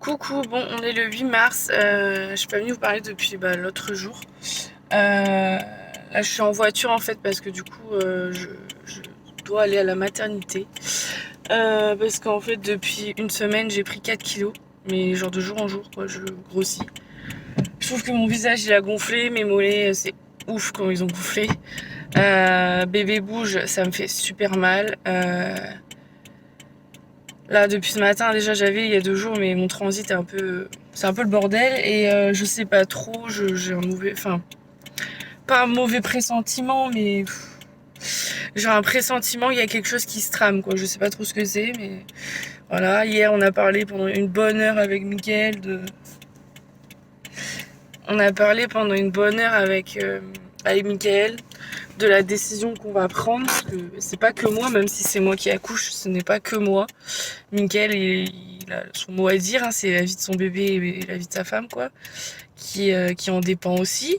Coucou, bon, on est le 8 mars. Je suis pas venue vous parler depuis l'autre jour. Là, je suis en voiture en fait parce que du coup, je dois aller à la maternité. Parce qu'en fait, depuis une semaine, j'ai pris 4 kilos. Mais genre de jour en jour, quoi, je grossis. Je trouve que mon visage il a gonflé, mes mollets, c'est ouf quand ils ont gonflé. Bébé bouge, ça me fait super mal. Là, depuis ce matin, déjà, il y a 2 jours, mais mon transit est un peu. C'est un peu le bordel et je sais pas trop. J'ai un mauvais. Enfin, pas un mauvais pressentiment, mais. J'ai un pressentiment, il y a quelque chose qui se trame, quoi. Je sais pas trop ce que c'est, mais. Voilà, hier, on a parlé pendant une bonne heure avec Mickaël de. On a parlé pendant une bonne heure avec Mickaël de la décision qu'on va prendre, parce que c'est pas que moi, même si c'est moi qui accouche, ce n'est pas que moi. Mickaël, il a son mot à dire, hein, c'est la vie de son bébé et la vie de sa femme, quoi, qui en dépend aussi.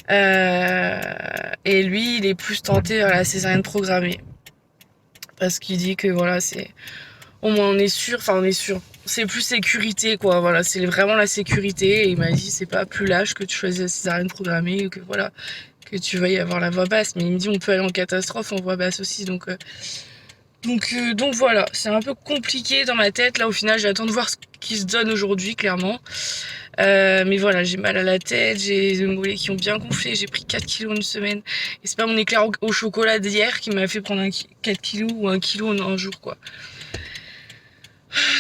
Et lui, il est plus tenté à la césarienne programmée. Parce qu'il dit que voilà, c'est. Au moins on est sûr, enfin on est sûr. C'est plus sécurité, quoi, voilà, c'est vraiment la sécurité. Et il m'a dit, c'est pas plus lâche que tu choisis la césarienne programmée, que voilà, que tu vas y avoir la voix basse. Mais il me dit, on peut aller en catastrophe en voix basse aussi, donc voilà, c'est un peu compliqué dans ma tête. Là, au final, j'attends de voir ce qui se donne aujourd'hui, clairement. Mais voilà, j'ai mal à la tête, j'ai les mollets qui ont bien gonflé, j'ai pris 4 kilos en une semaine. Et c'est pas mon éclair au chocolat d'hier qui m'a fait prendre 4 kilos ou 1 kilo en un jour, quoi.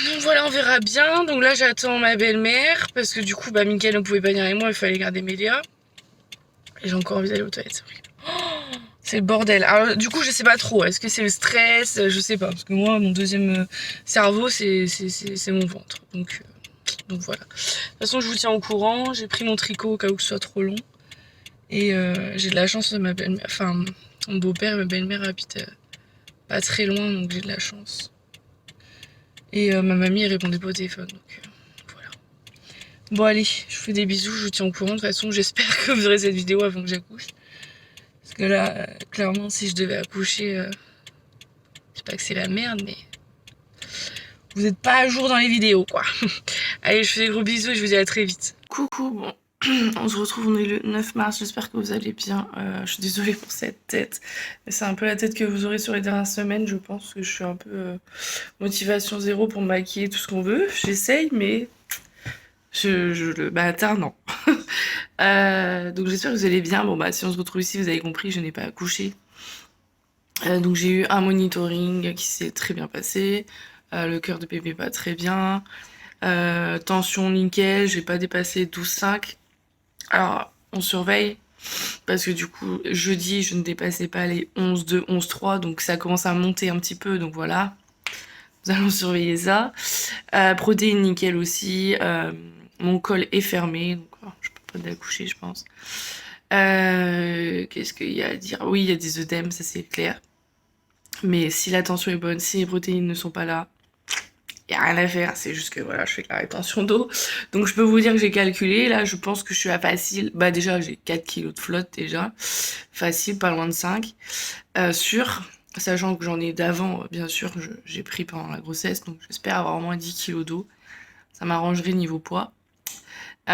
Donc voilà, on verra bien. Donc là, j'attends ma belle-mère parce que du coup, Mickaël ne pouvait pas venir avec moi, il fallait garder Mélia. Et j'ai encore envie d'aller aux toilettes, c'est horrible. C'est le bordel. Alors, du coup, je sais pas trop. Est-ce que c'est le stress? Je sais pas. Parce que moi, mon deuxième cerveau, c'est mon ventre. Donc voilà. De toute façon, je vous tiens au courant. J'ai pris mon tricot au cas où que ce soit trop long. Et j'ai de la chance de ma belle-mère. Enfin, mon beau-père et ma belle-mère habitent pas très loin, donc j'ai de la chance. Et ma mamie, elle répondait pas au téléphone. Donc voilà. Bon, allez, je vous fais des bisous. Je vous tiens au courant. De toute façon, j'espère que vous aurez cette vidéo avant que j'accouche. Parce que là, clairement, si je devais accoucher, je sais pas que c'est la merde, mais vous n'êtes pas à jour dans les vidéos, quoi. Allez, je fais des gros bisous et je vous dis à très vite. Coucou, bon, on se retrouve, on est le 9 mars, j'espère que vous allez bien. Je suis désolée pour cette tête, mais c'est un peu la tête que vous aurez sur les dernières semaines. Je pense que je suis un peu motivation zéro pour me maquiller, tout ce qu'on veut. J'essaye, mais le bâtard, non. Donc j'espère que vous allez bien. Bon, si on se retrouve ici, vous avez compris, je n'ai pas accouché. Donc j'ai eu un monitoring qui s'est très bien passé. Le cœur de bébé pas très bien. Tension nickel, j'ai pas dépassé 12,5. Alors, on surveille. Parce que du coup, jeudi, je ne dépassais pas les 11,2, 11,3. Donc ça commence à monter un petit peu. Donc voilà. Nous allons surveiller ça. Protéines nickel aussi. Mon col est fermé. Donc je peux pas d'accoucher, je pense. Qu'est-ce qu'il y a à dire? Oui, il y a des œdèmes, ça c'est clair. Mais si la tension est bonne, si les protéines ne sont pas là, il n'y a rien à faire. C'est juste que voilà, je fais que la rétention d'eau. Donc je peux vous dire que j'ai calculé. Là, je pense que je suis à facile. Déjà, j'ai 4 kilos de flotte déjà. Facile, pas loin de 5. Sûr. Sachant que j'en ai d'avant, bien sûr, j'ai pris pendant la grossesse. Donc j'espère avoir au moins 10 kilos d'eau. Ça m'arrangerait niveau poids. Et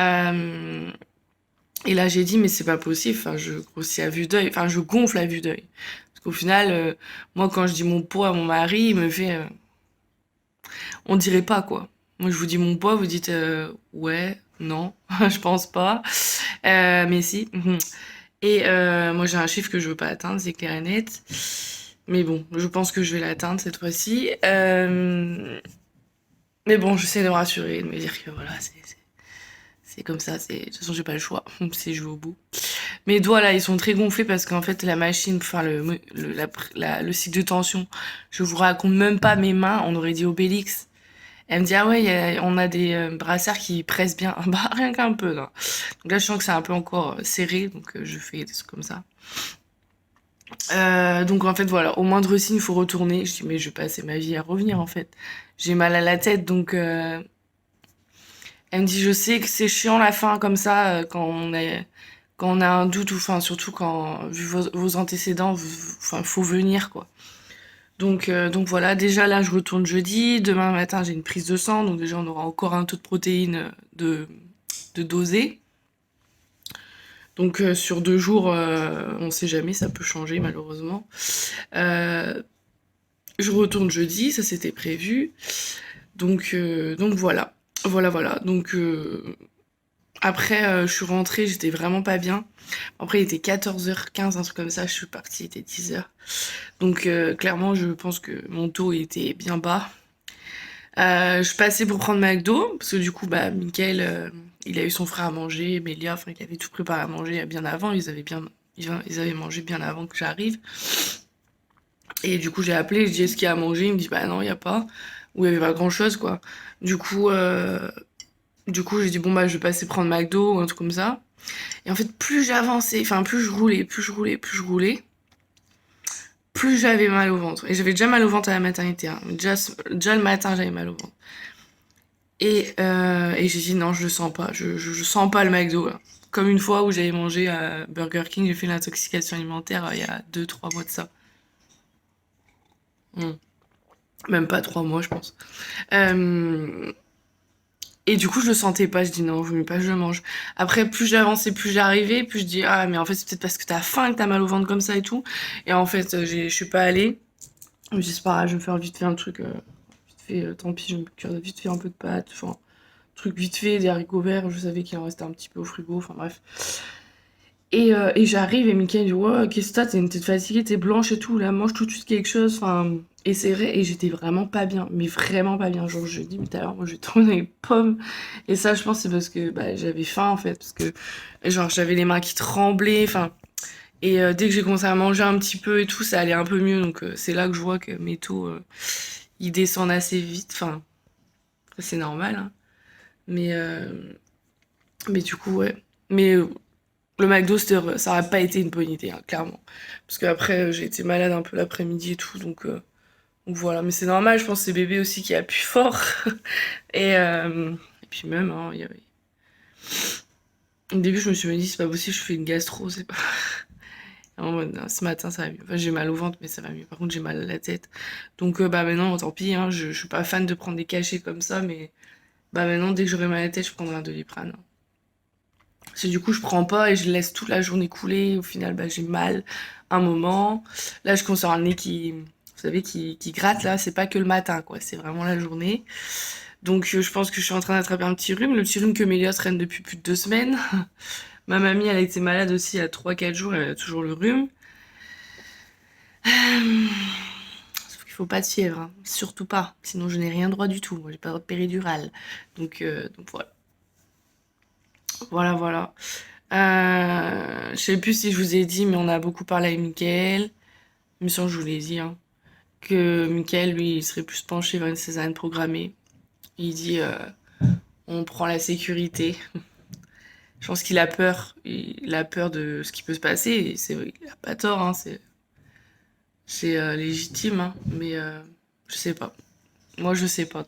là, j'ai dit, mais c'est pas possible. Enfin, je grossis à vue d'œil. Enfin, je gonfle à vue d'œil. Parce qu'au final, moi, quand je dis mon poids à mon mari, il me fait... on dirait pas, quoi. Moi, je vous dis mon poids, vous dites ouais, non, je pense pas. Mais si. Et moi, j'ai un chiffre que je veux pas atteindre, c'est clair et net. Mais bon, je pense que je vais l'atteindre cette fois-ci. Mais bon, j'essaie de me rassurer, de me dire que voilà, c'est comme ça. De toute façon, j'ai pas le choix. C'est jouer au bout. Mes doigts, là, ils sont très gonflés parce qu'en fait, la machine, enfin, le cycle de tension, je vous raconte même pas mes mains. On aurait dit Obélix. Elle me dit, ah ouais, on a des brassards qui pressent bien. Bah, rien qu'un peu, là. Donc là, je sens que c'est un peu encore serré, donc je fais des trucs comme ça. Donc en fait, voilà, au moindre signe, il faut retourner. Je dis, mais je vais passer ma vie à revenir, en fait. J'ai mal à la tête, donc... Elle me dit, je sais que c'est chiant la fin, comme ça, quand on a un doute, ou enfin, surtout quand, vu vos antécédents, enfin, faut venir, quoi. Donc voilà, déjà là, je retourne jeudi. Demain matin, j'ai une prise de sang. Donc déjà, on aura encore un taux de protéines de doser. Donc sur 2 jours, on sait jamais, ça peut changer malheureusement. Je retourne jeudi, ça c'était prévu. Donc voilà. Voilà. Donc après, je suis rentrée, j'étais vraiment pas bien. Après, il était 14h15, un truc comme ça, je suis partie, il était 10h. Donc clairement, je pense que mon taux était bien bas. Je passais pour prendre McDo, parce que du coup, bah, Mickaël, il a eu son frère à manger, Mélia, enfin, il avait tout préparé à manger bien avant, ils avaient mangé bien avant que j'arrive. Et du coup, j'ai appelé, je dis, est-ce qu'il y a à manger? Il me dit, bah non, il n'y a pas. Ou il n'y avait pas grand-chose, quoi. Du coup, j'ai dit, bon, bah, je vais passer prendre McDo ou un truc comme ça. Et en fait, plus j'avançais, enfin, plus je roulais, plus j'avais mal au ventre. Et j'avais déjà mal au ventre à la maternité, hein. Déjà le matin, j'avais mal au ventre. Et j'ai dit non, je le sens pas. Je sens pas le McDo, là. Comme une fois où j'avais mangé à Burger King, j'ai fait une intoxication alimentaire il y a 2-3 mois de ça. Hmm. Même pas 3 mois, je pense. Euh, et du coup, je le sentais pas. Je dis non, vaut mieux pas que je le mange. Après, plus j'avançais, plus j'arrivais, plus je dis ah, mais en fait, c'est peut-être parce que t'as faim que t'as mal au ventre comme ça et tout. Et en fait, je suis pas allée. Je me suis dit, c'est pas grave, je vais me faire vite fait un truc. Vite fait, tant pis, je vais me cuire vite fait un peu de pâtes. Enfin, truc vite fait, des haricots verts, je savais qu'il en restait un petit peu au frigo, enfin bref. Et j'arrive et Mickaël dit ouais, qu'est-ce que t'as, t'es fatiguée, t'es blanche et tout, là mange tout de suite quelque chose, enfin. Et c'est vrai, et j'étais vraiment pas bien, mais vraiment pas bien. Genre je dis, mais tout à l'heure, moi je vais tourner les pommes. Et ça, je pense, c'est parce que bah, j'avais faim en fait, parce que genre j'avais les mains qui tremblaient, enfin. Et dès que j'ai commencé à manger un petit peu et tout, ça allait un peu mieux, donc c'est là que je vois que mes taux, ils descendent assez vite, enfin, c'est normal, hein. Mais, euh, mais du coup, ouais. Mais le McDo, ça aurait pas été une bonne idée, hein, clairement. Parce qu'après, j'ai été malade un peu l'après-midi et tout, donc voilà. Mais c'est normal, je pense que c'est bébé aussi qui appuie fort. Et puis même, hein, au début, je me suis dit, c'est pas possible, je fais une gastro, c'est pas. En mode, non, ce matin, ça va mieux. Enfin, j'ai mal au ventre, mais ça va mieux. Par contre, j'ai mal à la tête. Donc, bah maintenant, tant pis, hein, je suis pas fan de prendre des cachets comme ça, mais bah maintenant, dès que j'aurai mal à la tête, je prendrai un Doliprane. Parce que du coup, je prends pas et je laisse toute la journée couler. Au final, bah, j'ai mal un moment. Là, je commence à avoir le nez vous savez, qui gratte là. C'est pas que le matin, quoi. C'est vraiment la journée. Donc, je pense que je suis en train d'attraper un petit rhume. Le petit rhume que Mélia traîne depuis plus de 2 semaines. Ma mamie, elle a été malade aussi il y a 3-4 jours. Elle a toujours le rhume. Sauf qu'il faut pas de fièvre, hein. Surtout pas. Sinon, je n'ai rien droit du tout. Moi, j'ai pas droit de péridurale. Donc voilà. Voilà. Je sais plus si je vous ai dit, mais on a beaucoup parlé avec Mickaël. Il me semble que je vous l'ai dit, hein, que Mickaël, lui, il serait plus penché vers une césarienne programmée. Il dit, on prend la sécurité. Je pense qu'il a peur. Il a peur de ce qui peut se passer. Et c'est vrai, il a pas tort, hein, c'est légitime, hein, mais je sais pas. Moi, je sais pas.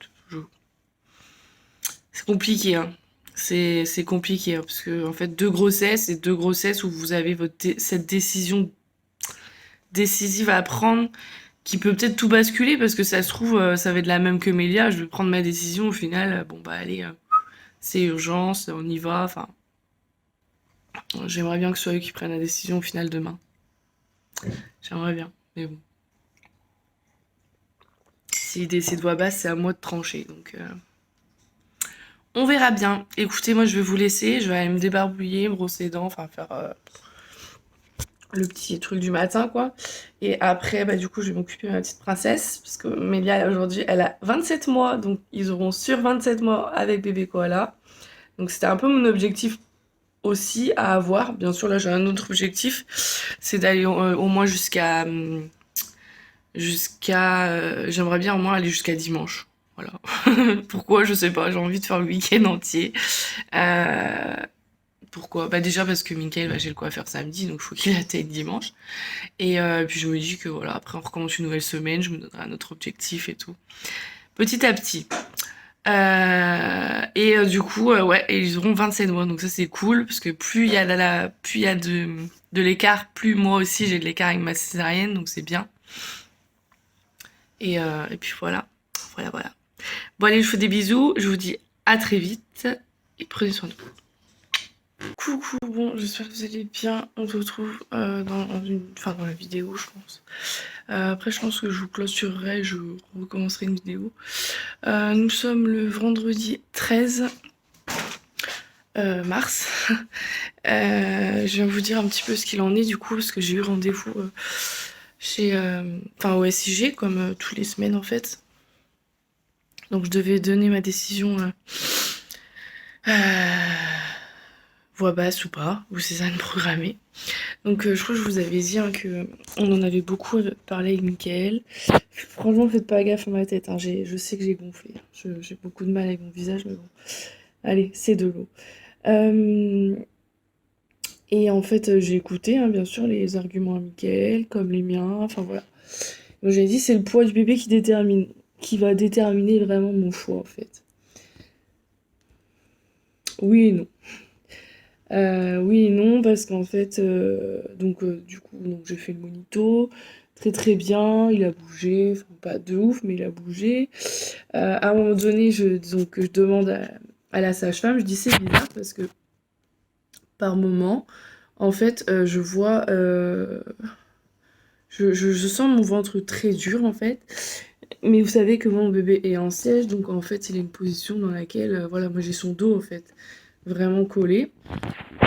C'est compliqué, hein. C'est compliqué, hein, parce que en fait, 2 grossesses et 2 grossesses où vous avez cette décision décisive à prendre qui peut peut-être tout basculer parce que ça se trouve, ça va être la même que Mélia. Je vais prendre ma décision au final. Bon, bah allez, c'est urgence, on y va. Enfin, j'aimerais bien que ce soit eux qui prennent la décision au final demain. J'aimerais bien, mais bon. S'ils décident voix basse, c'est à moi de trancher. Donc, on verra bien. Écoutez, moi, je vais vous laisser. Je vais aller me débarbouiller, me brosser les dents, enfin faire le petit truc du matin, quoi. Et après, bah, du coup, je vais m'occuper de ma petite princesse. Parce que Mélia, aujourd'hui, elle a 27 mois. Donc, ils auront sur 27 mois avec bébé koala. Donc, c'était un peu mon objectif aussi à avoir. Bien sûr, là, j'ai un autre objectif. C'est d'aller au moins j'aimerais bien au moins aller jusqu'à dimanche. Voilà. Pourquoi, je sais pas. J'ai envie de faire le week-end entier. Euh, Pourquoi? Bah déjà parce que Mickaël va chez le coiffeur samedi, donc il faut qu'il atteigne dimanche. Et puis je me dis que voilà, après on recommence une nouvelle semaine, je me donnerai un autre objectif et tout. Petit à petit. Du coup, ouais, et ils auront 27 mois, donc ça c'est cool, parce que plus il y a de l'écart, plus moi aussi j'ai de l'écart avec ma césarienne, donc c'est bien. Et puis voilà. Voilà. Bon allez, je vous fais des bisous. Je vous dis à très vite. Et prenez soin de vous. Coucou, bon, j'espère que vous allez bien. On se retrouve dans la vidéo, je pense. Après, je pense que je vous clôturerai, je recommencerai une vidéo. Nous sommes le vendredi 13 mars. Je viens vous dire un petit peu ce qu'il en est du coup, parce que j'ai eu rendez-vous au SIG, comme tous les semaines en fait. Donc je devais donner ma décision voix basse ou pas, ou césarienne programmée. Donc je crois que je vous avais dit que on en avait beaucoup parlé avec Mickaël. Franchement, faites pas gaffe à ma tête, hein. Je sais que j'ai gonflé. J'ai beaucoup de mal avec mon visage, mais bon. Allez, c'est de l'eau. Et en fait, j'ai écouté, hein, bien sûr, les arguments à Mickaël, comme les miens, enfin voilà. Donc j'ai dit, c'est le poids du bébé qui va déterminer vraiment mon choix, en fait. Oui et non. Oui et non, parce qu'en fait, du coup, j'ai fait le monito, très très bien, il a bougé, enfin pas de ouf, mais il a bougé. À un moment donné, je demande à la sage-femme, je dis c'est bizarre parce que par moment, en fait, je vois, je sens mon ventre très dur en fait, mais vous savez que mon bébé est en siège, donc en fait, il a une position dans laquelle, voilà, moi j'ai son dos en fait, vraiment collé.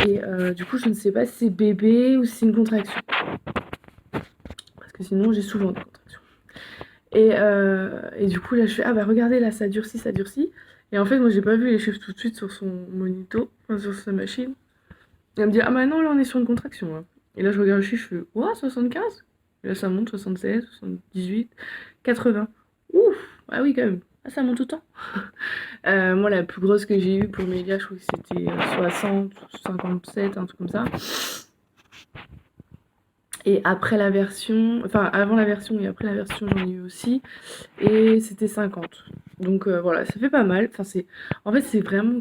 Et du coup, je ne sais pas si c'est bébé ou si c'est une contraction. Parce que sinon, j'ai souvent des contractions. Et du coup, là, je fais, ah bah regardez, là, ça durcit, ça durcit. Et en fait, moi, j'ai pas vu les chiffres tout de suite sur son monito, enfin, sur sa machine. Et elle me dit, ah bah non, là, on est sur une contraction. Hein. Et là, je regarde le chiffre, je fais, ouah, 75. Et là, ça monte, 76, 78, 80. Ouf, ah oui, quand même. Ah, ça monte autant. Moi, la plus grosse que j'ai eue pour Mélia, je crois que c'était 60, 57, un truc comme ça. Et après la version, enfin avant la version et après la version, j'en ai eu aussi. Et c'était 50. Donc voilà, ça fait pas mal. Enfin, en fait, c'est vraiment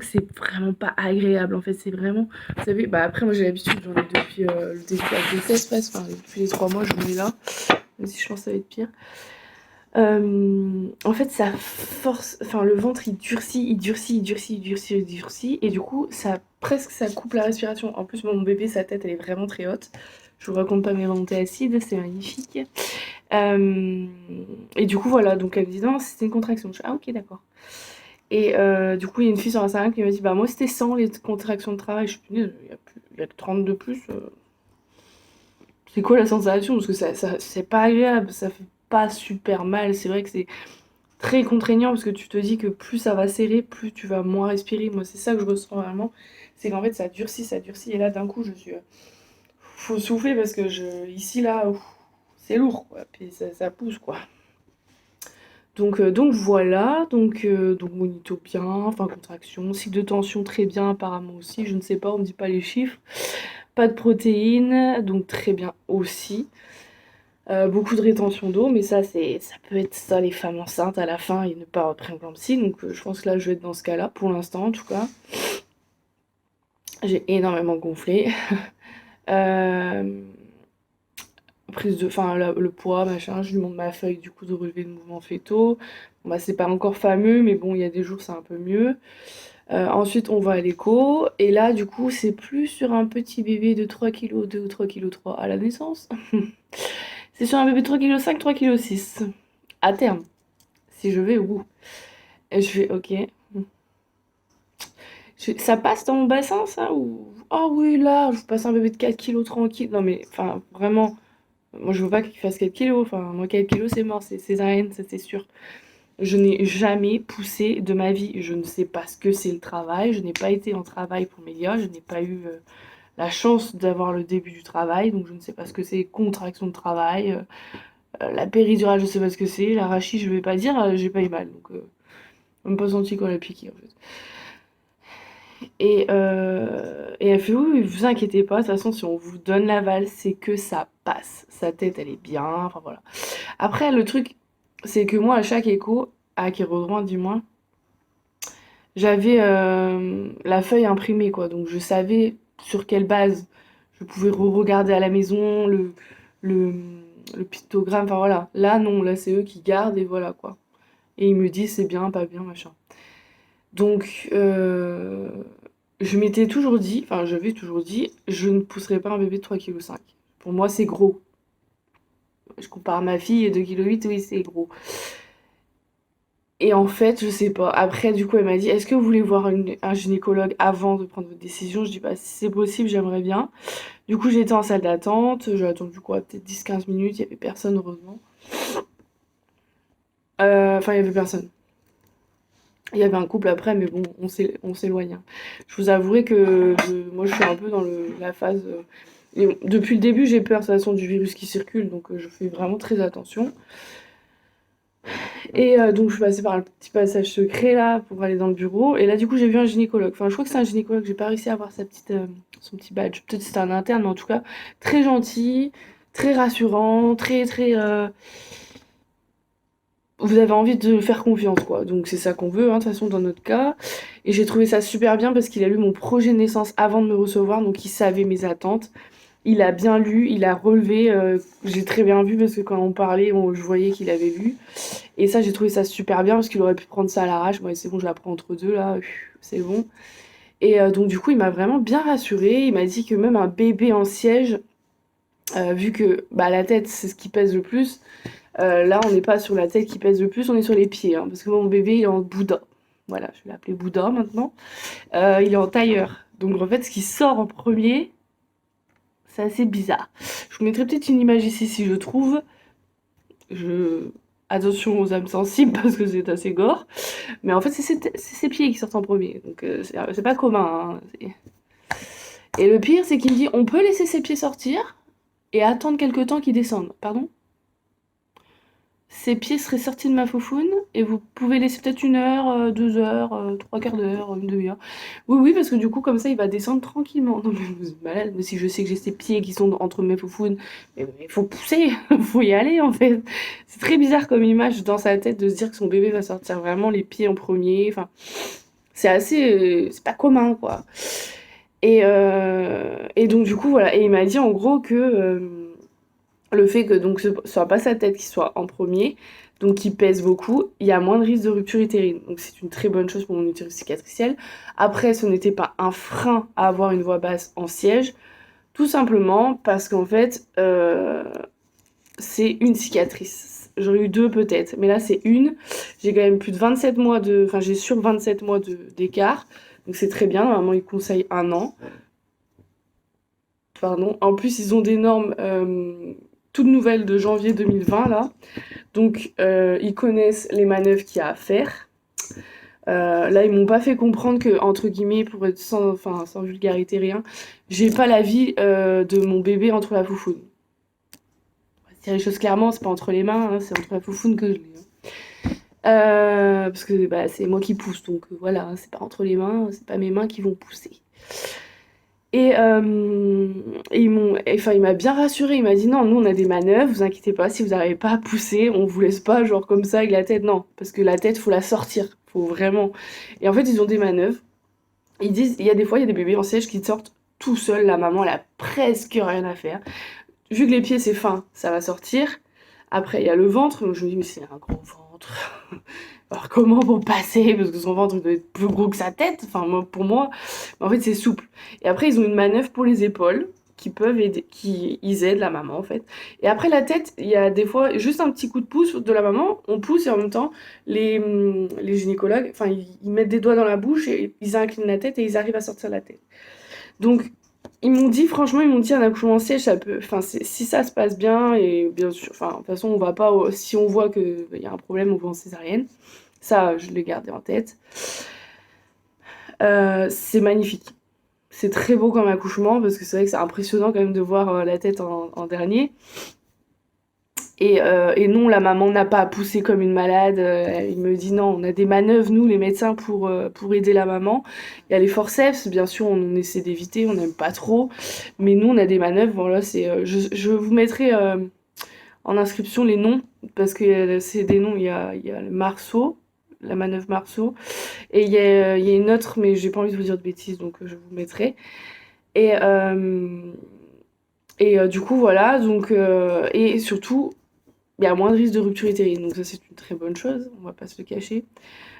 pas agréable. En fait, c'est vraiment. Vous savez, bah après, moi j'ai l'habitude, j'en ai depuis le début de la grossesse presque. Enfin, depuis les 3 mois, j'en ai là. Même si je pense que ça va être pire. En fait, ça force. Enfin, le ventre il durcit, il durcit, il durcit, il durcit, il durcit. Et du coup, ça coupe la respiration. En plus, mon bébé, sa tête, elle est vraiment très haute. Je vous raconte pas mes remontées acides, c'est magnifique. Et du coup, voilà, donc elle me dit non, c'était une contraction. Je dis, ah, ok, d'accord. Et du coup, il y a une fille sur Instagram qui m'a dit, bah, moi, c'était 100 les contractions de travail. Je suis punaise, il y a que 30 de plus. C'est quoi la sensation? Parce que c'est pas agréable, ça fait pas super mal. C'est vrai que c'est très contraignant parce que tu te dis que plus ça va serrer, plus tu vas moins respirer. Moi, c'est ça que je ressens vraiment. C'est qu'en fait, ça durcit, ça durcit. Et là, d'un coup, je suis. Faut souffler parce que ici, là, c'est lourd, quoi. Puis ça pousse, quoi. Donc voilà, donc monito bien, enfin contraction, cycle de tension très bien apparemment aussi, je ne sais pas, on me dit pas les chiffres. Pas de protéines, donc très bien aussi. Beaucoup de rétention d'eau, mais ça peut être ça les femmes enceintes à la fin et ne pas prééclampsie, donc je pense que là je vais être dans ce cas-là, pour l'instant en tout cas. J'ai énormément gonflé. Le poids, machin, je lui montre ma feuille du coup de relevé de mouvements fétaux. Bon, bah, c'est pas encore fameux, mais bon, il y a des jours c'est un peu mieux. Ensuite, on va à l'écho, et là, du coup, c'est plus sur un petit bébé de 3 kg 2 ou 3 kg 3 à la naissance. C'est sur un bébé de 3 kg 5, 3 kg 6. À terme, si je vais au bout. Et je fais, ok. Ça passe dans mon bassin, ça ou... Oh oui, là, je vous passe un bébé de 4 kg tranquille. Non, mais, enfin, vraiment... Moi, je veux pas qu'il fasse 4 kilos. Enfin, moi, 4 kilos, c'est mort. C'est césarienne, ça, c'est sûr. Je n'ai jamais poussé de ma vie. Je ne sais pas ce que c'est le travail. Je n'ai pas été en travail pour Mélia. Je n'ai pas eu la chance d'avoir le début du travail. Donc, je ne sais pas ce que c'est contraction de travail. La péridurale, je sais pas ce que c'est. L'arachide, je vais pas dire. J'ai pas eu mal. Donc, même pas senti qu'on l'a piqué, en fait. Et elle fait oui, vous inquiétez pas, de toute façon, si on vous donne l'aval, c'est que ça passe. Sa tête, elle est bien, enfin voilà. Après, le truc, c'est que moi, à chaque écho, à Kérodroit du moins, j'avais la feuille imprimée, quoi. Donc je savais sur quelle base je pouvais regarder à la maison le, le pictogramme, enfin voilà. Là, non, là, c'est eux qui gardent et voilà quoi. Et ils me disent c'est bien, pas bien, machin. Donc, je m'étais toujours dit, enfin, j'avais toujours dit, je ne pousserai pas un bébé de 3,5 kg. Pour moi, c'est gros. Je compare ma fille et 2,8 kg, oui, c'est gros. Et en fait, je sais pas. Après, du coup, elle m'a dit, est-ce que vous voulez voir un gynécologue avant de prendre votre décision? Je dis, bah, si c'est possible, j'aimerais bien. Du coup, j'étais en salle d'attente. J'ai attendu quoi, peut-être 10-15 minutes. Il y avait personne, heureusement. Enfin, il y avait personne. Il y avait un couple après, mais bon, on s'éloigne, hein. Je vous avouerai que moi, je suis un peu dans la phase. Depuis le début, j'ai peur de toute façon du virus qui circule, donc je fais vraiment très attention. Et donc, je suis passée par un petit passage secret là pour aller dans le bureau. Et là, du coup, j'ai vu un gynécologue. Enfin, je crois que c'est un gynécologue. J'ai pas réussi à avoir son petit badge. Peut-être que c'était un interne, mais en tout cas, très gentil, très rassurant, très. Vous avez envie de faire confiance, quoi. Donc, c'est ça qu'on veut, hein, de toute façon, dans notre cas. Et j'ai trouvé ça super bien parce qu'il a lu mon projet de naissance avant de me recevoir, donc il savait mes attentes. Il a bien lu, il a relevé. J'ai très bien vu parce que quand on parlait, je voyais qu'il avait lu. Et ça, j'ai trouvé ça super bien parce qu'il aurait pu prendre ça à l'arrache. Moi, c'est bon, je la prends entre deux là, c'est bon. Et donc, du coup, il m'a vraiment bien rassurée. Il m'a dit que même un bébé en siège, vu que bah, la tête, c'est ce qui pèse le plus, là, on n'est pas sur la tête qui pèse le plus, on est sur les pieds. Hein, parce que mon bébé, il est en Bouddha. Voilà, je vais l'appeler Bouddha maintenant. Il est en tailleur. Donc, en fait, ce qui sort en premier, c'est assez bizarre. Je vous mettrai peut-être une image ici si je trouve. Attention aux âmes sensibles parce que c'est assez gore. Mais en fait, c'est ses pieds qui sortent en premier. Donc c'est pas commun, hein. Et le pire, c'est qu'il me dit on peut laisser ses pieds sortir et attendre quelques temps qu'ils descendent. Pardon? Ses pieds seraient sortis de ma foufoune et vous pouvez laisser peut-être 1 heure, 2 heures, 3 quarts d'heure, une demi-heure. Oui, oui, parce que du coup, comme ça, il va descendre tranquillement. Non, mais vous êtes malade. Mais si je sais que j'ai ses pieds qui sont entre mes foufounes, mais il faut pousser, faut y aller en fait. C'est très bizarre comme image dans sa tête de se dire que son bébé va sortir vraiment les pieds en premier. Enfin, c'est assez. C'est pas commun quoi. Et donc, du coup, voilà. Et il m'a dit en gros que. Le fait que donc ce soit pas sa tête qui soit en premier, donc qui pèse beaucoup, il y a moins de risque de rupture utérine. Donc c'est une très bonne chose pour mon utérus cicatriciel. Après, ce n'était pas un frein à avoir une voix basse en siège, tout simplement parce qu'en fait, c'est une cicatrice. J'aurais eu deux peut-être, mais là c'est une. J'ai quand même plus de 27 mois de... Enfin, j'ai sur 27 mois d'écart, donc c'est très bien. Normalement, ils conseillent 1 an. Pardon. En plus, ils ont des normes toutes nouvelles de janvier 2020 là. Donc ils connaissent les manœuvres qu'il y a à faire. Là, ils m'ont pas fait comprendre que, entre guillemets, pour être sans vulgarité, rien, j'ai pas la vie de mon bébé entre la foufoune. On va se dire les choses clairement, c'est pas entre les mains, hein, c'est entre la foufoune que je l'ai, hein. Parce que bah, c'est moi qui pousse, donc voilà, hein, c'est pas entre les mains, c'est pas mes mains qui vont pousser. Et il m'a bien rassuré. Il m'a dit non, nous on a des manœuvres, vous inquiétez pas, si vous n'arrivez pas à pousser, on vous laisse pas genre comme ça avec la tête, non, parce que la tête faut la sortir, faut vraiment. Et en fait ils ont des manœuvres. Ils disent, il y a des fois il y a des bébés en siège qui sortent tout seuls, la maman elle a presque rien à faire. Vu que les pieds c'est fin, ça va sortir. Après il y a le ventre, donc je me dis mais c'est un gros ventre. Alors comment pour passer? Parce que son ventre doit être plus gros que sa tête, enfin moi, pour moi. Mais en fait c'est souple. Et après ils ont une manœuvre pour les épaules qui peuvent aider, ils aident la maman en fait. Et après la tête, il y a des fois juste un petit coup de pouce de la maman, on pousse et en même temps les gynécologues, enfin ils mettent des doigts dans la bouche et ils inclinent la tête et ils arrivent à sortir la tête. Donc ils m'ont dit, franchement, ils m'ont dit un accouchement siège, ça peut. Enfin, si ça se passe bien, et bien sûr, enfin, de toute façon, on va pas. Si on voit qu'il y a un problème, on va en césarienne. Ça, je l'ai gardé en tête. C'est magnifique. C'est très beau comme accouchement, parce que c'est vrai que c'est impressionnant quand même de voir la tête en dernier. Et non, la maman n'a pas poussé comme une malade. Il me dit non, on a des manœuvres, nous, les médecins, pour aider la maman. Il y a les forceps, bien sûr, on essaie d'éviter, on n'aime pas trop. Mais nous, on a des manœuvres. Voilà, je vous mettrai en inscription les noms, parce que c'est des noms. Il y a le Marceau, la manœuvre Marceau. Et il y a une autre, mais j'ai pas envie de vous dire de bêtises, donc je vous mettrai. Et Et du coup, voilà, donc, et surtout, il y a moins de risques de rupture utérine, donc ça c'est une très bonne chose, on va pas se le cacher.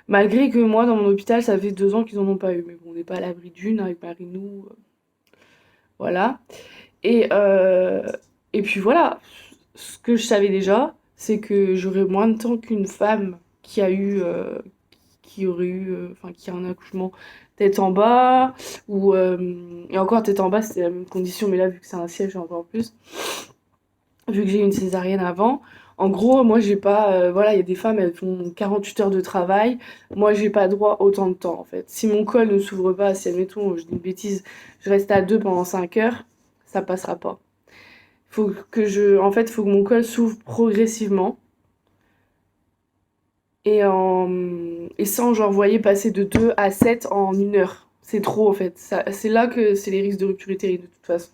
Malgré que moi, dans mon hôpital, ça fait 2 ans qu'ils en ont pas eu, mais bon, on n'est pas à l'abri d'une avec Marinou, voilà. Et, et puis voilà, ce que je savais déjà, c'est que j'aurais moins de temps qu'une femme qui a eu, qui aurait eu, enfin qui a un accouchement tête en bas, ou et encore tête en bas, c'était la même condition, mais là vu que c'est un siège, j'ai encore plus. Vu que j'ai eu une césarienne avant. En gros, moi, j'ai pas. Voilà, il y a des femmes, elles font 48 heures de travail. Moi, j'ai pas droit autant de temps, en fait. Si mon col ne s'ouvre pas, si, admettons, je dis une bêtise, je reste à 2 pendant 5 heures, ça passera pas. Faut que je. En fait, faut que mon col s'ouvre progressivement. Et sans, genre, voyez, passer de 2 à 7 en 1 heure. C'est trop, en fait. C'est là que c'est les risques de rupture utérine, de toute façon.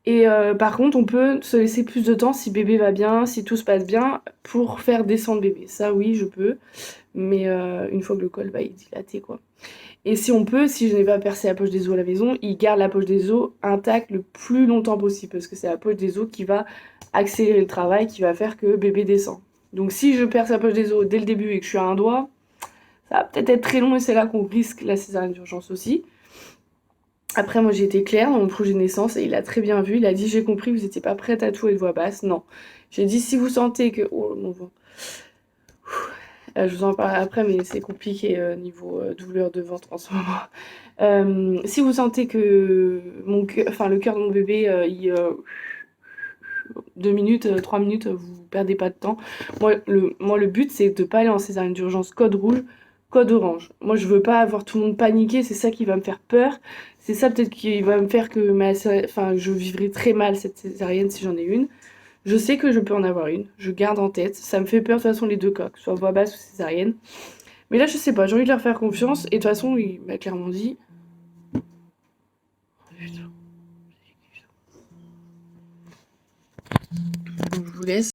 Et par contre, on peut se laisser plus de temps si bébé va bien, si tout se passe bien, pour faire descendre bébé. Ça, oui, je peux, mais une fois que le col va être dilaté, quoi. Et si on peut, si je n'ai pas percé la poche des os à la maison, il garde la poche des os intacte le plus longtemps possible, parce que c'est la poche des os qui va accélérer le travail, qui va faire que bébé descend. Donc si je perce la poche des os dès le début et que je suis à un doigt, ça va peut-être être très long et c'est là qu'on risque la césarienne d'urgence aussi. Après, moi, j'ai été claire dans mon projet de naissance et il a très bien vu. Il a dit, j'ai compris, vous n'étiez pas prête à tout et de voix basse. Non. J'ai dit, si vous sentez que... Oh, mon ventre. Je vous en parlerai après, mais c'est compliqué niveau douleur de ventre en ce moment. Si vous sentez que enfin, le cœur de mon bébé, 2 minutes, 3 minutes, vous perdez pas de temps. Moi, le but, c'est de pas aller en césarienne d'urgence code rouge, code orange. Moi, je veux pas avoir tout le monde paniqué, c'est ça qui va me faire peur. C'est ça peut-être qui va me faire que enfin, je vivrai très mal cette césarienne si j'en ai une. Je sais que je peux en avoir une, je garde en tête. Ça me fait peur de toute façon les deux cas, que ce soit voix basse ou césarienne. Mais là, je sais pas, j'ai envie de leur faire confiance. Et de toute façon, il m'a clairement dit. Donc, je vous laisse.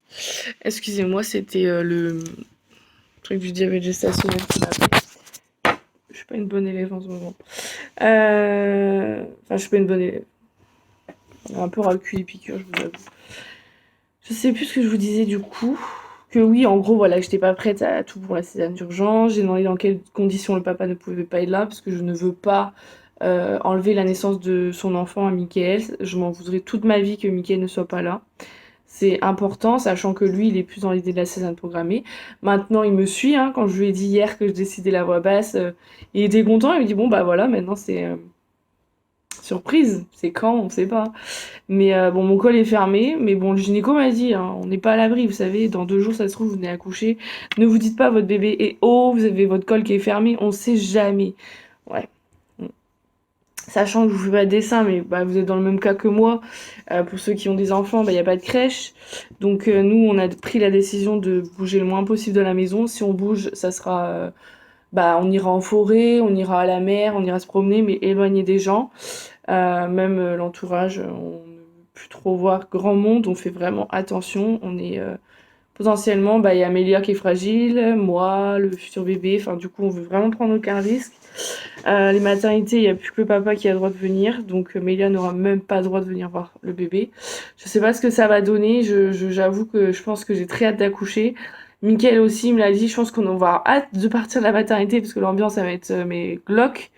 Excusez-moi, c'était le truc du diabète gestationnel qui m'a fait. Je suis pas une bonne élève en ce moment. Enfin, je suis pas une bonne élève. Un peu ras le cul des piqûres, je vous avoue. Je sais plus ce que je vous disais du coup. Que oui, en gros, voilà, j'étais pas prête à tout pour la césarienne d'urgence. J'ai demandé dans quelles conditions le papa ne pouvait pas être là, parce que je ne veux pas enlever la naissance de son enfant à Mickaël. Je m'en voudrais toute ma vie que Mickaël ne soit pas là. C'est important, sachant que lui, il est plus dans l'idée de la césarienne programmée. Maintenant, il me suit, hein, quand je lui ai dit hier que je décidais la voix basse, il était content, il me dit bon bah voilà, maintenant c'est surprise, c'est quand, on sait pas. Mais bon, mon col est fermé, mais bon, le gynéco m'a dit, hein, on n'est pas à l'abri, vous savez, dans 2 jours, ça se trouve, vous venez accoucher. Ne vous dites pas, votre bébé est haut, vous avez votre col qui est fermé, on sait jamais. Ouais. Sachant que je vous fais pas de dessin, mais bah, vous êtes dans le même cas que moi. Pour ceux qui ont des enfants, il n'y a pas de crèche. Donc nous, on a pris la décision de bouger le moins possible de la maison. Si on bouge, ça sera... bah, on ira en forêt, on ira à la mer, on ira se promener, mais éloigné des gens. Même l'entourage, on ne veut plus trop voir grand monde, on fait vraiment attention. On est potentiellement, bah, il y a Amélia qui est fragile, moi, le futur bébé, enfin du coup on veut vraiment prendre aucun risque. Les maternités, il n'y a plus que le papa qui a le droit de venir, donc Amélia n'aura même pas le droit de venir voir le bébé. Je sais pas ce que ça va donner, j'avoue que je pense que j'ai très hâte d'accoucher. Mickaël aussi me l'a dit, je pense qu'on va avoir hâte de partir de la maternité parce que l'ambiance ça va être mais glauque.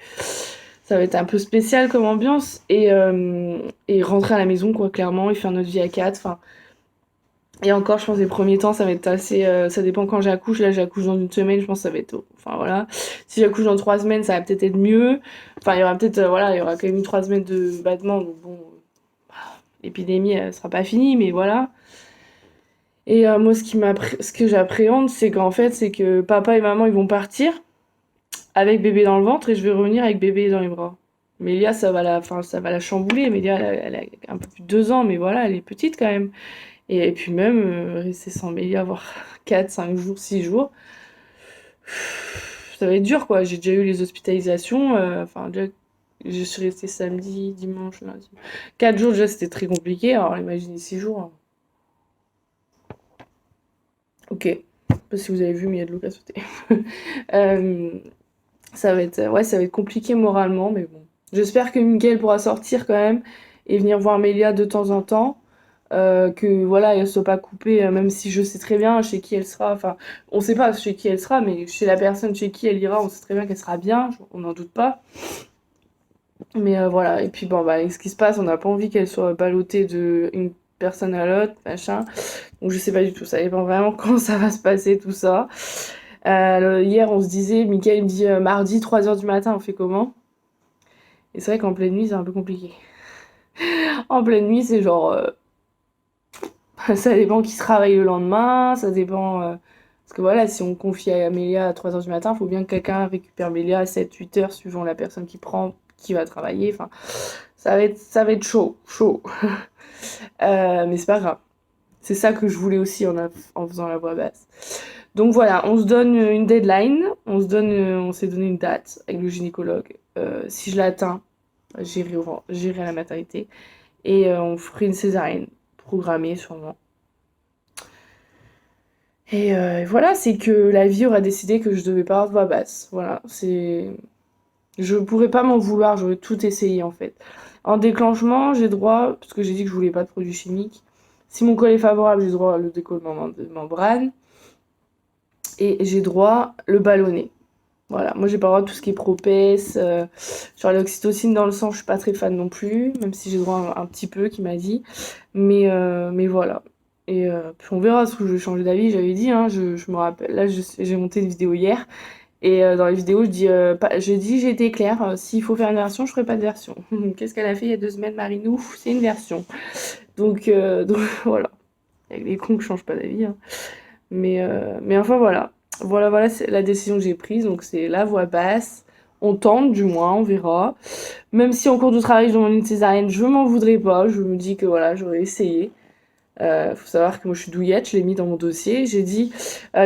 Ça va être un peu spécial comme ambiance et rentrer à la maison quoi clairement et faire notre vie à 4. Enfin, et encore je pense les premiers temps ça va être assez ça dépend quand j'accouche. Là j'accouche dans une semaine, je pense que ça va être enfin voilà. Si j'accouche dans 3 semaines ça va peut-être être mieux. Enfin il y aura peut-être voilà, il y aura quand même 3 semaines de battement donc bon l'épidémie elle sera pas finie mais voilà. Et moi ce que j'appréhende c'est qu'en fait c'est que papa et maman ils vont partir avec bébé dans le ventre et je vais revenir avec bébé dans les bras. Mélia, ça va la chambouler. Mélia, elle a un peu plus de 2 ans, mais voilà, elle est petite quand même. Et puis même, rester sans Mélia, avoir 4, 5 jours, 6 jours, ça va être dur, quoi. J'ai déjà eu les hospitalisations. Enfin, déjà, je suis restée samedi, dimanche, lundi. 4 jours, déjà, c'était très compliqué. Alors, imaginez 6 jours. Hein. Ok. Je sais pas si vous avez vu, mais il y a de l'eau qui a sauté. Ça va être compliqué moralement, mais bon. J'espère que Miguel pourra sortir quand même et venir voir Mélia de temps en temps. Que voilà, elle soit pas coupée, même si je sais très bien chez qui elle sera. Enfin, on sait pas chez qui elle sera, mais chez la personne chez qui elle ira, on sait très bien qu'elle sera bien, on n'en doute pas. Mais voilà, et puis bon, bah, avec ce qui se passe, on n'a pas envie qu'elle soit ballottée de une personne à l'autre, machin. Donc je sais pas du tout, ça dépend vraiment quand ça va se passer tout ça. Hier, on se disait, Mickaël me dit mardi 3h du matin, on fait comment? Et c'est vrai qu'en pleine nuit, c'est un peu compliqué. En pleine nuit, c'est genre. Ça dépend qui se travaille le lendemain, ça dépend. Parce que voilà, si on confie à Amélia à 3h du matin, il faut bien que quelqu'un récupère Amélia à 7-8h, suivant la personne qui prend, qui va travailler. Enfin, ça va être chaud, chaud. Mais c'est pas grave. C'est ça que je voulais aussi en faisant la voix basse. Donc voilà, on se donne une deadline, on s'est donné une date avec le gynécologue. Si je l'atteins, j'irai à la maternité et on ferait une césarienne programmée sûrement. Et voilà, c'est que la vie aura décidé que je devais pas avoir de voix basse. Voilà, c'est. Je pourrais pas m'en vouloir, j'aurais tout essayé en fait. En déclenchement, j'ai droit, parce que j'ai dit que je voulais pas de produits chimiques. Si mon col est favorable, j'ai droit le décollement de membrane. Et j'ai droit le ballonné. Voilà, moi j'ai pas le droit de tout ce qui est propès, genre l'oxytocine dans le sang, je suis pas très fan non plus, même si j'ai droit un petit peu, qui m'a dit. Mais voilà. Et puis on verra, parce que je vais changer d'avis, j'avais dit, hein, je me rappelle, là j'ai monté une vidéo hier, et dans la vidéo j'ai été claire, s'il faut faire une version, je ferai pas de version. Qu'est-ce qu'elle a fait il y a 2 semaines, Marinou? C'est une version. Donc voilà, avec les cons que je change pas d'avis, hein. Mais enfin voilà. Voilà, c'est la décision que j'ai prise. Donc c'est la voix basse. On tente, du moins, on verra. Même si en cours de travail, je demande une césarienne, je m'en voudrais pas. Je me dis que voilà, j'aurais essayé. Faut savoir que moi je suis douillette, je l'ai mis dans mon dossier. J'ai dit,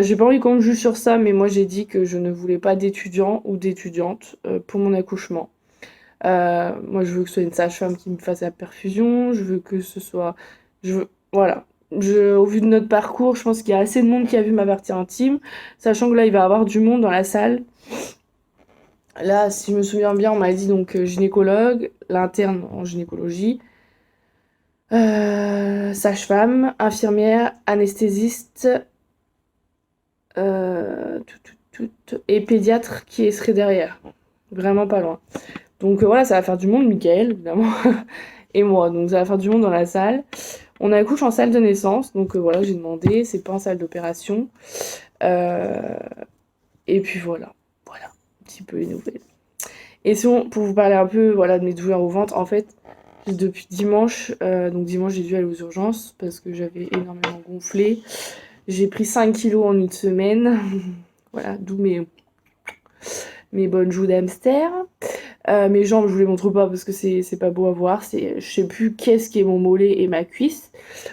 j'ai pas envie qu'on me juge sur ça, mais moi j'ai dit que je ne voulais pas d'étudiant ou d'étudiante pour mon accouchement. Moi je veux que ce soit une sage-femme qui me fasse la perfusion. Je veux que ce soit. Voilà. Au vu de notre parcours, je pense qu'il y a assez de monde qui a vu ma partie intime, sachant que là, il va y avoir du monde dans la salle. Là, si je me souviens bien, on m'a dit donc gynécologue, l'interne en gynécologie, sage-femme, infirmière, anesthésiste, et pédiatre qui serait derrière. Vraiment pas loin. Donc voilà, ça va faire du monde, Mickaël, évidemment, et moi. Donc ça va faire du monde dans la salle. On accouche en salle de naissance, donc voilà, j'ai demandé, c'est pas en salle d'opération. Et puis voilà, un petit peu les nouvelles. Et sinon, pour vous parler un peu voilà, de mes douleurs au ventre, en fait, depuis dimanche, donc dimanche j'ai dû aller aux urgences parce que j'avais énormément gonflé. J'ai pris 5 kilos en une semaine, voilà, d'où mes bonnes joues d'hamster. Mes jambes, je vous les montre pas parce que c'est pas beau à voir. Je sais plus qu'est-ce qui est mon mollet et ma cuisse.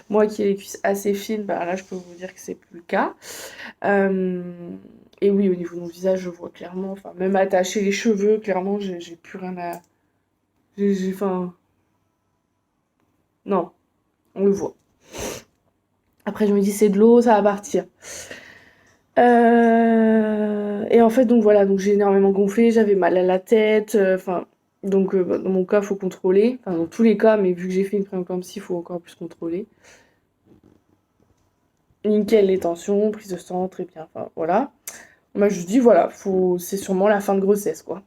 Moi qui ai les cuisses assez fines, bah là je peux vous dire que c'est plus le cas. Et oui, au niveau de mon visage, je vois clairement. Enfin, même attacher les cheveux, clairement, j'ai plus rien à. Enfin. Non, on le voit. Après, je me dis, c'est de l'eau, ça va partir. Et en fait, donc voilà, donc j'ai énormément gonflé, j'avais mal à la tête, enfin, donc dans mon cas, faut contrôler, enfin dans tous les cas, mais vu que j'ai fait une prééclampsie, il faut encore plus contrôler. Nickel les tensions, prise de sang, très bien, enfin voilà. Moi je dis voilà, c'est sûrement la fin de grossesse quoi.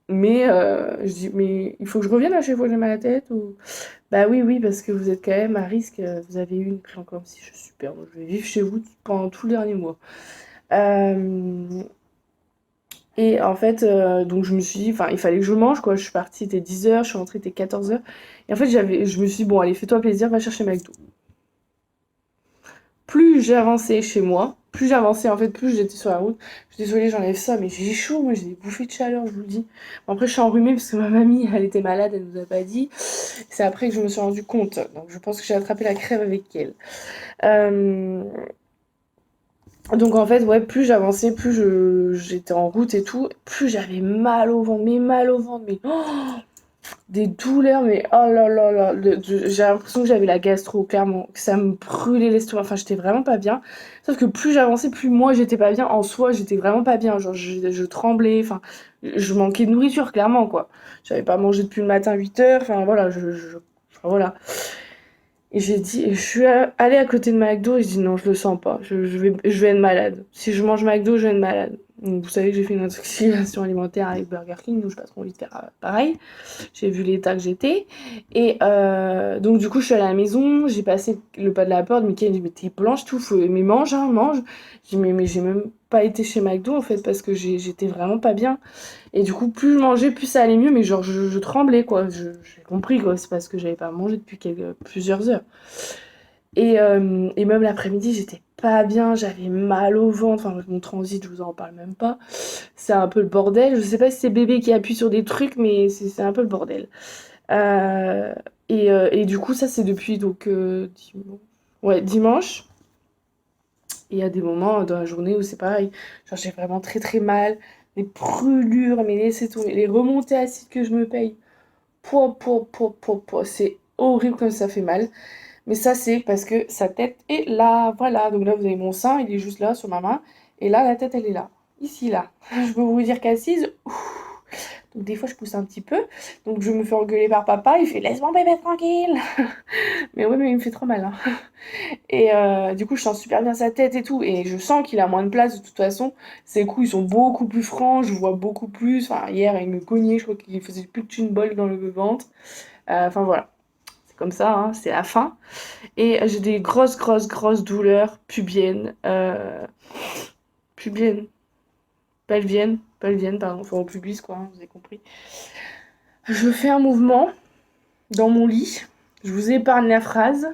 Mais je dis mais il faut que je revienne à chaque fois que j'ai mal à la tête ou bah oui parce que vous êtes quand même à risque, vous avez eu une prééclampsie, je suis super, je vais vivre chez vous pendant tout le dernier mois. Et en fait, donc je me suis dit, enfin, il fallait que je mange, quoi. Je suis partie, il était 10h, je suis rentrée, il était 14h. Et en fait, je me suis dit, bon, allez, fais-toi plaisir, va chercher McDo. Plus j'ai avancé chez moi, plus j'avançais, en fait, plus j'étais sur la route. Je suis désolée, j'enlève ça, mais j'ai chaud, moi, j'ai des bouffées de chaleur, je vous le dis. Bon, après, je suis enrhumée parce que ma mamie, elle était malade, elle nous a pas dit. C'est après que je me suis rendu compte. Donc, je pense que j'ai attrapé la crève avec elle. Donc en fait, ouais, plus j'avançais, plus j'étais en route et tout, plus j'avais mal au ventre, mais des douleurs, mais oh là là là, j'ai l'impression que j'avais la gastro, clairement, que ça me brûlait l'estomac, enfin j'étais vraiment pas bien. Sauf que plus j'avançais, plus moi j'étais pas bien, en soi j'étais vraiment pas bien, genre je tremblais, enfin je manquais de nourriture, clairement quoi. J'avais pas mangé depuis le matin 8h, enfin voilà, voilà. Et je suis allée à côté de McDo et je dis non, je le sens pas, je vais être malade. Si je mange McDo, je vais être malade. Donc, vous savez que j'ai fait une intoxication alimentaire avec Burger King, donc je passe trop envie de faire pareil. J'ai vu l'état que j'étais. Et donc, du coup, je suis allée à la maison, j'ai passé le pas de la porte. Mickaël dit, mais t'es blanche, tout, mais mange, hein, mange. J'ai dit, mais j'ai même pas été chez McDo en fait, parce que j'étais vraiment pas bien. Et du coup, plus je mangeais, plus ça allait mieux, mais genre, je tremblais quoi. J'ai compris quoi, c'est parce que j'avais pas mangé depuis plusieurs heures. Et même l'après-midi, j'étais pas bien, j'avais mal au ventre. Enfin, mon transit, je vous en parle même pas. C'est un peu le bordel. Je sais pas si c'est bébé qui appuie sur des trucs, mais c'est un peu le bordel. Euh, et du coup, ça, c'est depuis donc, ouais, dimanche. Et il y a des moments dans la journée où c'est pareil. Genre, j'ai vraiment très très mal. Les brûlures, mais laissez tomber. Les remontées acides que je me paye. Pouah. C'est horrible comme ça fait mal. Mais ça, c'est parce que sa tête est là. Voilà. Donc là, vous avez mon sein, il est juste là sur ma main. Et là, la tête, elle est là. Ici, là. Je peux vous dire qu'assise. Donc des fois, je pousse un petit peu. Donc je me fais engueuler par papa. Il fait laisse mon bébé tranquille. Mais ouais, mais il me fait trop mal, hein. Et du coup, je sens super bien sa tête et tout. Et je sens qu'il a moins de place de toute façon. Ses coups, ils sont beaucoup plus francs. Je vois beaucoup plus. Enfin, hier, il me cognait. Je crois qu'il faisait plus qu'une bolle dans le ventre. Enfin, voilà. C'est comme ça, hein, c'est la fin. Et j'ai des grosses douleurs pubiennes. Pubiennes. Pelviennes, pardon. Enfin, au pubis, quoi, hein, vous avez compris. Je fais un mouvement dans mon lit. Je vous épargne la phrase.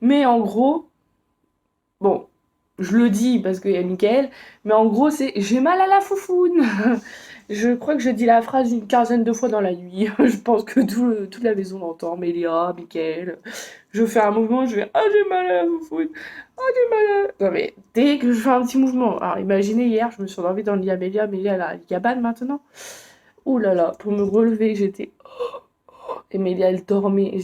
Mais en gros, bon, je le dis parce qu'il y a Mickaël, mais en gros, c'est j'ai mal à la foufoune. Je crois que je dis la phrase une quinzaine de fois dans la nuit. Je pense que toute la maison l'entend. Mélia, Mickaël. Je fais un mouvement, je vais ah, j'ai mal à la foufoune. Ah, j'ai mal à la... Non, mais dès que je fais un petit mouvement. Alors, imaginez, hier, je me suis endormie dans le lit à Mélia. Mélia, elle a la cabane maintenant. Ouh là là, pour me relever, j'étais. Emilia, elle dormait. Et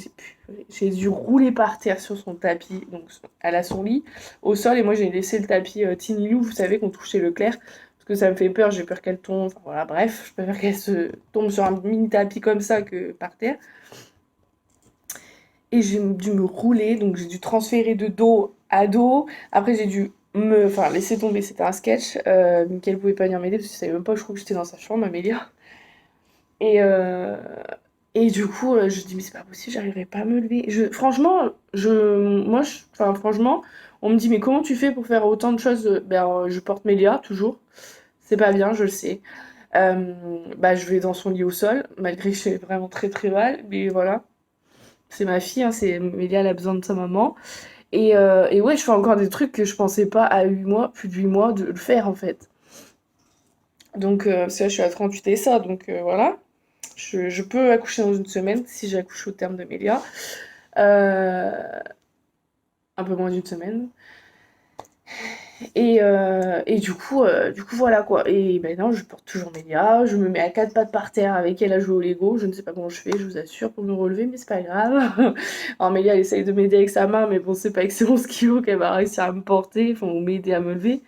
j'ai dû rouler par terre sur son tapis. Donc, elle a son lit au sol. Et moi, j'ai laissé le tapis Tiny Lou, vous savez, qu'on touchait Leclerc. Parce que ça me fait peur. J'ai peur qu'elle tombe. Enfin, voilà, bref, je préfère qu'elle se tombe sur un mini tapis comme ça que par terre. Et j'ai dû me rouler. Donc, j'ai dû transférer de dos à dos. Après, j'ai dû enfin, laisser tomber. C'était un sketch. Mickaël pouvait pas venir m'aider parce que je savais même pas. Je crois que j'étais dans sa chambre, Amélia. Et, euh, et du coup, je dis, mais c'est pas possible, j'arriverai pas à me lever. Franchement, enfin, franchement, on me dit, mais comment tu fais pour faire autant de choses? Ben, je porte Mélia, toujours. C'est pas bien, je le sais. Bah, je vais dans son lit au sol, malgré que j'ai vraiment très très mal. Mais voilà, c'est ma fille, hein, Mélia, elle a besoin de sa maman. Et ouais, je fais encore des trucs que je pensais pas à 8 mois, plus de 8 mois, de le faire en fait. Donc, ça, je suis à 38 et ça, donc voilà. Je peux accoucher dans une semaine si j'accouche au terme de Mélia. Euh, un peu moins d'une semaine. Et du coup, voilà quoi. Et maintenant, je porte toujours Mélia. Je me mets à quatre pattes par terre avec elle à jouer au Lego. Je ne sais pas comment je fais, je vous assure, pour me relever, mais c'est pas grave. Alors, Mélia, elle essaye de m'aider avec sa main, mais bon, c'est pas avec ses 11 kilos qu'elle va réussir à me porter, enfin, ou m'aider à me lever.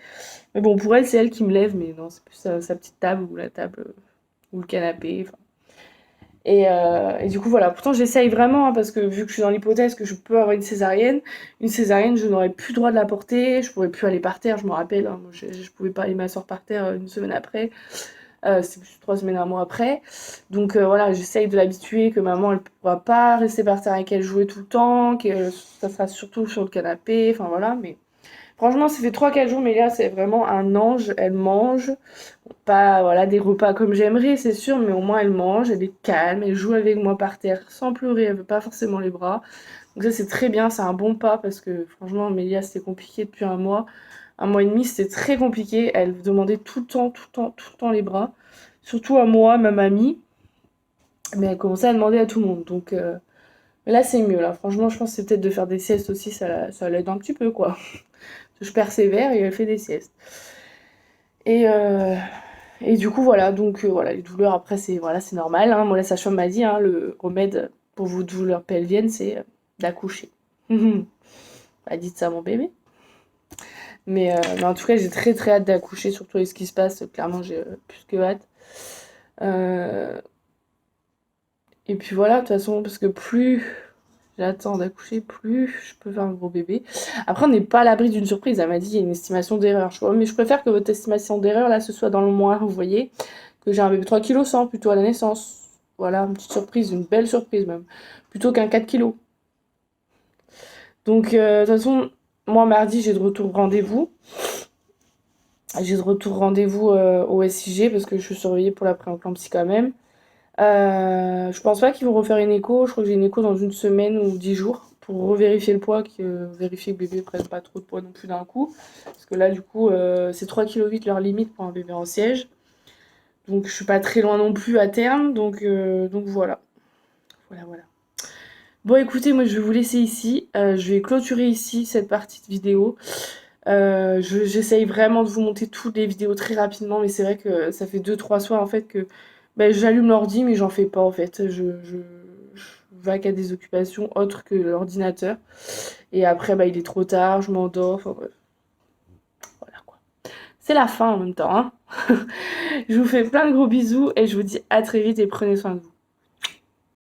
Mais bon, pour elle, c'est elle qui me lève, mais non, c'est plus sa petite table ou la table ou le canapé. Enfin, et du coup, voilà. Pourtant, j'essaye vraiment, hein, parce que vu que je suis dans l'hypothèse que je peux avoir une césarienne, je n'aurais plus le droit de la porter, je pourrais plus aller par terre, je me rappelle. Hein, moi, je pouvais pas aller m'asseoir par terre une semaine après. C'est plus 3 semaines, un mois après. Donc voilà, j'essaye de l'habituer, que maman, elle pourra pas rester par terre avec elle jouer tout le temps, que ça sera surtout sur le canapé, enfin voilà. Mais franchement, ça fait 3 4 jours, mais là, c'est vraiment un ange. Elle mange. Pas voilà, des repas comme j'aimerais, c'est sûr, mais au moins elle mange, elle est calme, elle joue avec moi par terre sans pleurer, elle veut pas forcément les bras. Donc ça, c'est très bien, c'est un bon pas parce que franchement, Mélia, c'était compliqué depuis un mois et demi, c'était très compliqué. Elle demandait tout le temps les bras. Surtout à moi, ma mamie. Mais elle commençait à demander à tout le monde. Donc mais là, c'est mieux. Là, franchement, je pense que c'est peut-être de faire des siestes aussi, ça l'aide un petit peu, quoi. Je persévère et elle fait des siestes. Et, euh, et du coup, voilà. Donc, voilà, les douleurs, après, c'est voilà, c'est normal, hein. Moi, la sage-femme m'a dit, hein, le remède pour vos douleurs pelviennes, c'est d'accoucher. Bah, dites ça à mon bébé. Mais en tout cas, j'ai très très hâte d'accoucher, surtout avec ce qui se passe. Clairement, j'ai plus que hâte. Euh, et puis voilà, de toute façon, parce que plus j'attends d'accoucher, plus je peux faire un gros bébé. Après, on n'est pas à l'abri d'une surprise. Elle m'a dit, il y a une estimation d'erreur. Mais je préfère que votre estimation d'erreur, là, ce soit dans le moins, vous voyez, que j'ai un bébé 3,1 kg plutôt à la naissance. Voilà, une petite surprise, une belle surprise même. Plutôt qu'un 4 kg. Donc, de toute façon, moi, mardi, j'ai de retour rendez-vous. J'ai de retour rendez-vous au SIG parce que je suis surveillée pour la prééclampsie quand même. Je pense pas qu'ils vont refaire une écho. Je crois que j'ai une écho dans une semaine ou 10 jours pour revérifier le poids, vérifier que bébé ne prenne pas trop de poids non plus d'un coup. Parce que là, du coup, c'est 3,8 kg leur limite pour un bébé en siège. Donc, je suis pas très loin non plus à terme. Donc voilà. Voilà. Bon, écoutez, moi, je vais vous laisser ici. Je vais clôturer ici cette partie de vidéo. J'essaye vraiment de vous monter toutes les vidéos très rapidement, mais c'est vrai que ça fait 2-3 soirs en fait que j'allume l'ordi, mais j'en fais pas en fait. Je vaque à des occupations autres que l'ordinateur. Et après, il est trop tard, je m'endors. Enfin bref, voilà quoi. C'est la fin en même temps, hein. Je vous fais plein de gros bisous et je vous dis à très vite et prenez soin de vous.